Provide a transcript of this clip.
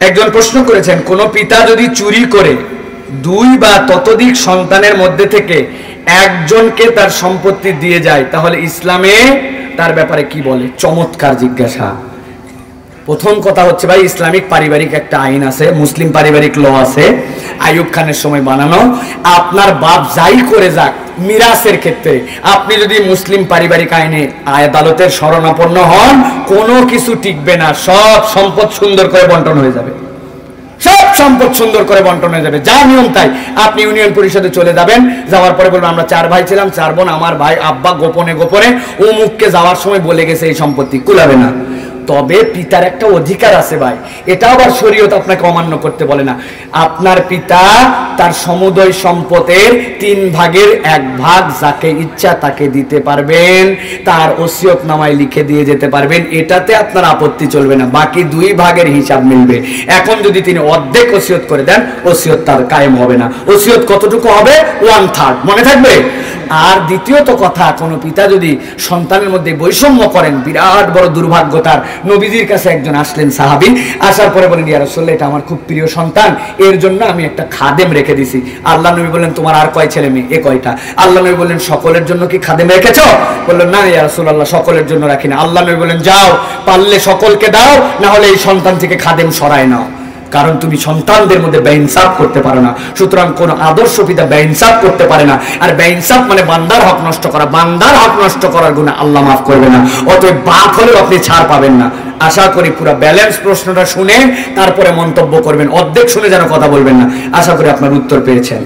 একজন প্রশ্ন করেছেন, কোন পিতা যদি চুরি করে 2 বা ততোধিক সন্তানের মধ্যে থেকে একজনকে তার সম্পত্তি দিয়ে যায়, তাহলে ইসলামে তার ব্যাপারে কি বলে? চমৎকার জিজ্ঞাসা। প্রথম কথা হচ্ছে ভাই, ইসলামিক পারিবারিক একটা আইন আছে, মুসলিম পারিবারিক ল আছে, আইয়ুব খানের সময় বানানো। আপনার বাপ যাই করে যাক মিরাসের ক্ষেত্রে, আপনি যদি মুসলিম পারিবারিক আইনে আদালতের শরণাপন্ন হন, কোনো কিছু টিকবে না, সব সম্পদ সুন্দর করে বন্টন হয়ে যাবে, সব সম্পদ সুন্দর করে বন্টন হয়ে যাবে, যা নিয়ম তাই। আপনি ইউনিয়ন পরিষদে চলে যাবেন, যাওয়ার পরে বলবেন আমরা 4 ভাই ছিলাম, 4 বোন, আমার ভাই আব্বা গোপনে গোপনে অমুককে যাওয়ার সময় বলে গেছে এই সম্পত্তি, কুলাবে না। তবে পিতার একটা অধিকার আছে ভাই, এটা আবার শরীয়ত আপনাকে অমান্য করতে বলে না। আপনার পিতা তার সমুদয় সম্পদের 3 ভাগের 1 ভাগ যাকে ইচ্ছা তাকে দিতে পারবেন, তার ওসিয়ত নামায় লিখে দিয়ে যেতে পারবেন, এটাতে আপনার আপত্তি চলবে না। বাকি 2 ভাগের হিসাব মিলবে। এখন যদি তিনি অর্ধেক ওসিয়ত করে দেন, ওসিয়ত তার কায়েম হবে না। ওসিয়ত কতটুকু হবে? 1/3, মনে থাকবে। আর দ্বিতীয়ত কথা, কোন পিতা যদি সন্তানের মধ্যে বৈষম্য করেন, বিরাট বড় দুর্ভাগ্য তার। নবীজির কাছে একজন আসলেন সাহাবী, আসার পরে বলেন, ইয়া রাসূলুল্লাহ, এটা আমার খুব প্রিয় সন্তান, এর জন্য আমি একটা খাদেম রেখে দিছি। আল্লাহ নবী বললেন, তোমার আর কয় ছেলে মেয়ে? এ কয়টা। আল্লাহ নবী বললেন, সকলের জন্য কি খাদেম রেখেছো? বললেন, না ইয়া রাসূলুল্লাহ, সকলের জন্য রাখি না। আল্লাহ নবী বললেন, যাও, পারলে সকলকে দাও, না হলে এই সন্তান থেকে খাদেম সরায় নাও, কারণ তুমি সন্তানদের মধ্যে বেইনসাফ করতে পারো না। সুতরাং কোন আদর্শ পিতা বেইনসাফ করতে পারে না, আর বেইনসাফ মানে বান্দার হক নষ্ট করা। বান্দার হক নষ্ট করার গুনাহ আল্লাহ মাফ করবে না, অতএব বাপ হলেও আপনি ছাড় পাবেন না। আশা করি পুরো ব্যালেন্স প্রশ্নটা শুনে তারপরে মন্তব্য করবেন, অর্ধেক শুনে যেন কথা বলবেন না। আশা করি আপনার উত্তর পেয়েছেন।